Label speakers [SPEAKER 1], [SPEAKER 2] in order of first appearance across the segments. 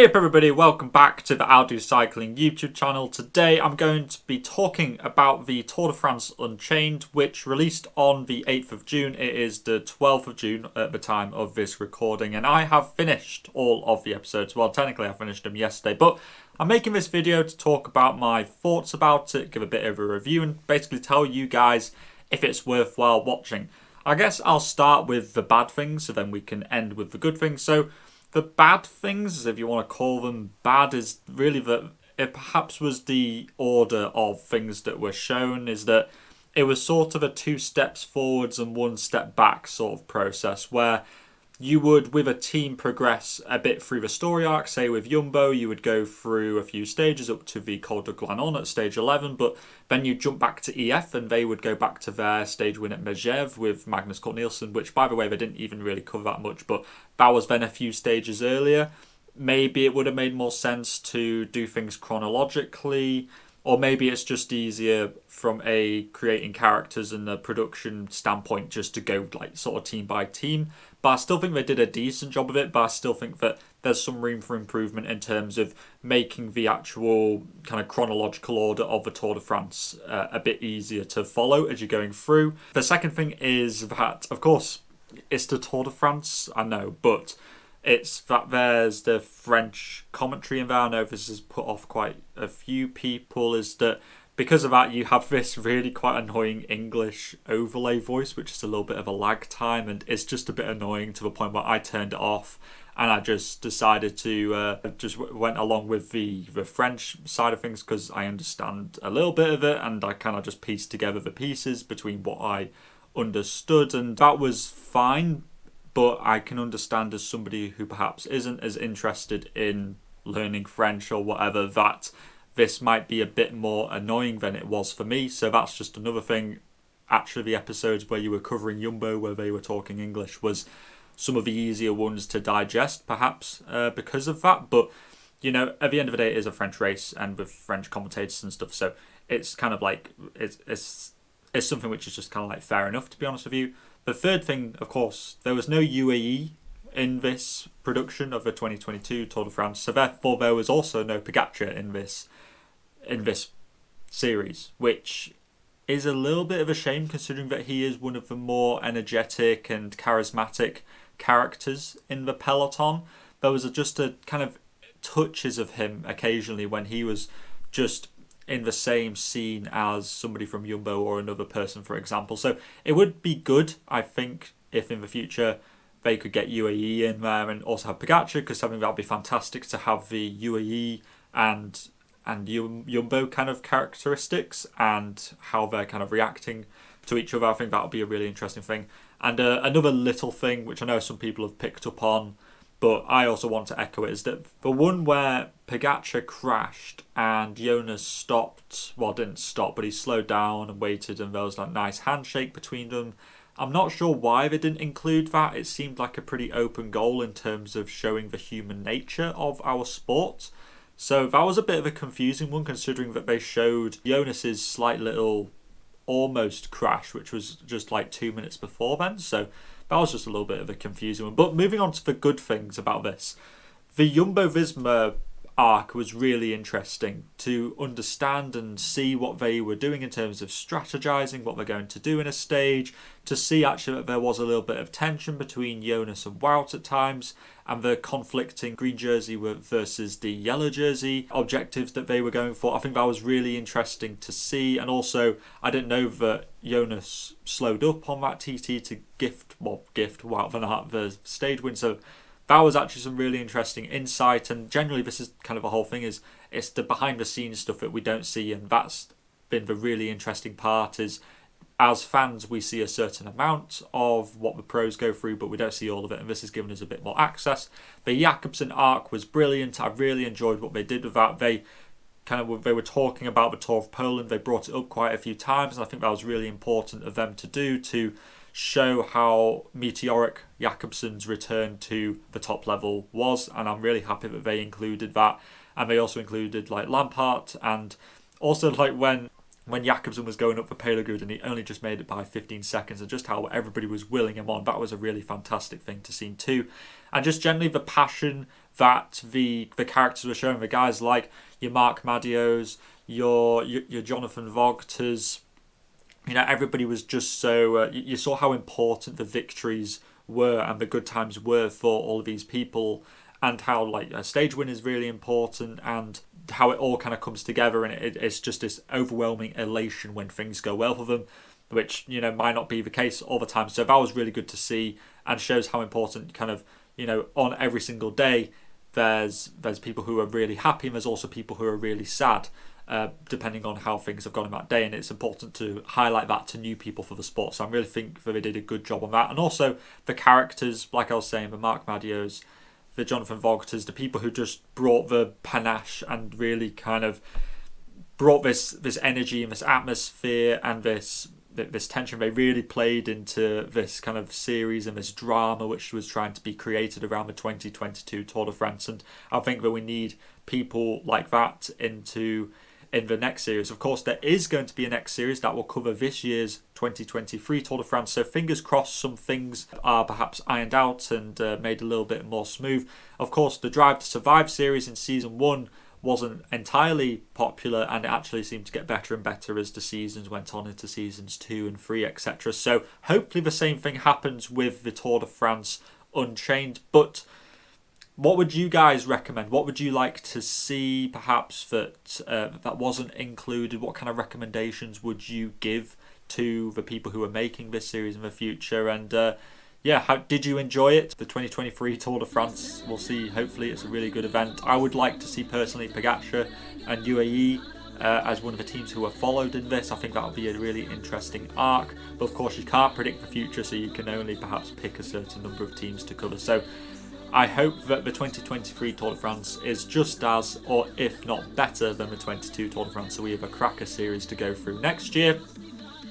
[SPEAKER 1] Hey up everybody, welcome back to the I'll Do Cycling YouTube channel. Today I'm going to be talking about the Tour de France Unchained, which released on the 8th of June. It is the 12th of June at the time of this recording, and I have finished all of the episodes. Well, technically I finished them yesterday, but I'm making this video to talk about my thoughts about it, give a bit of a review, and basically tell you guys if it's worthwhile watching. I guess I'll start with the bad things, so then we can end with the good things. So the bad things, if you want to call them bad, is really that it perhaps was the order of things that were shown, is that it was sort of a 2 steps forwards and 1 step back sort of process, where you would, with a team, progress a bit through the story arc. Say with Jumbo, you would go through a few stages up to the Col de Glanon at stage 11, but then you jump back to EF and they would go back to their stage win at Megève with Magnus Cort Nielsen, which, by the way, they didn't even really cover that much, but that was then a few stages earlier. Maybe it would have made more sense to do things chronologically, or maybe it's just easier from a creating characters and the production standpoint just to go like sort of team by team. But I still think they did a decent job of it, but I still think that there's some room for improvement in terms of making the actual kind of chronological order of the Tour de France a bit easier to follow as you're going through. The second thing is that, of course, it's the Tour de France, I know, but it's that there's the French commentary in there. I know this has put off quite a few people, is that because of that you have this really quite annoying English overlay voice, which is a little bit of a lag time, and it's just a bit annoying to the point where I turned it off and I just decided to just went along with the French side of things because I understand a little bit of it and I kind of just pieced together the pieces between what I understood, and that was fine. But I can understand, as somebody who perhaps isn't as interested in learning French or whatever, that this might be a bit more annoying than it was for me. So that's just another thing. Actually, the episodes where you were covering Jumbo, where they were talking English, was some of the easier ones to digest, perhaps because of that. But, you know, at the end of the day, it is a French race and with French commentators and stuff. So it's kind of like, it's something which is just kind of like fair enough, to be honest with you. The third thing, of course, there was no UAE in this production of the 2022 Tour de France, so therefore there was also no Pogačar in this series, which is a little bit of a shame considering that he is one of the more energetic and charismatic characters in the peloton. There was just a kind of touches of him occasionally when he was just in the same scene as somebody from Jumbo or another person, for example. So it would be good, I think, if in the future they could get UAE in there and also have Pogačar, because I think that would be fantastic to have the UAE and Jumbo kind of characteristics and how they're kind of reacting to each other. I think that would be a really interesting thing. And another little thing, which I know some people have picked up on, but I also want to echo it, is that the one where Pogačar crashed and Jonas stopped, well, didn't stop, but he slowed down and waited and there was that nice handshake between them. I'm not sure why they didn't include that. It seemed like a pretty open goal in terms of showing the human nature of our sport. So that was a bit of a confusing one, considering that they showed Jonas's slight little almost crash, which was just like 2 minutes before then. So that was just a little bit of a confusing one. But moving on to the good things about this. The Jumbo-Visma arc was really interesting to understand and see what they were doing in terms of strategizing, what they're going to do in a stage, to see actually that there was a little bit of tension between Jonas and Wout at times, and the conflicting green jersey versus the yellow jersey objectives that they were going for. I think that was really interesting to see, and also I didn't know that Jonas slowed up on that TT to gift Wout van Aert the stage win, so that was actually some really interesting insight. And generally this is kind of a whole thing, is it's the behind the scenes stuff that we don't see, and that's been the really interesting part, is as fans we see a certain amount of what the pros go through, but we don't see all of it, and this has given us a bit more access. The Jakobsen arc was brilliant. I really enjoyed what they did with that. They were talking about the Tour of Poland. They brought it up quite a few times, and I think that was really important of them to do, to show how meteoric Jakobsen's return to the top level was, and I'm really happy that they included that. And they also included like Lampard, and also like when when Jakobsen was going up for Pelagood and he only just made it by 15 seconds, and just how everybody was willing him on. That was a really fantastic thing to see too. And just generally the passion that the characters were showing, the guys like your Mark Madios, your Jonathan Vogters, everybody was just so... you saw how important the victories were and the good times were for all of these people, and how a stage win is really important, and how it all kind of comes together, and it's just this overwhelming elation when things go well for them, which might not be the case all the time. So that was really good to see, and shows how important kind of on every single day there's people who are really happy, and there's also people who are really sad, depending on how things have gone in that day, and it's important to highlight that to new people for the sport. So I really think that they did a good job on that. And also the characters, like I was saying, the Mark Madios, the Jonathan Vogters, the people who just brought the panache and really kind of brought this energy and this atmosphere and this tension. They really played into this kind of series and this drama which was trying to be created around the 2022 Tour de France, and I think that we need people like that in the next series. Of course, there is going to be a next series that will cover this year's 2023 Tour de France, so fingers crossed some things are perhaps ironed out and made a little bit more smooth. Of course, the Drive to Survive series in season 1 wasn't entirely popular, and it actually seemed to get better and better as the seasons went on into seasons 2 and 3, etc. So hopefully the same thing happens with the Tour de France Unchained. But what would you guys recommend? What would you like to see perhaps that wasn't included? What kind of recommendations would you give to the people who are making this series in the future? And how did you enjoy it? The 2023 Tour de France, we'll see. Hopefully it's a really good event. I would like to see personally Pogačar and UAE as one of the teams who are followed in this. I think that would be a really interesting arc. But of course you can't predict the future, so you can only perhaps pick a certain number of teams to cover. So I hope that the 2023 Tour de France is just as, or if not better than the 22 Tour de France, so we have a cracker series to go through next year.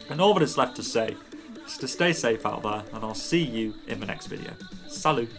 [SPEAKER 1] And all that is left to say is to stay safe out there, and I'll see you in the next video. Salut!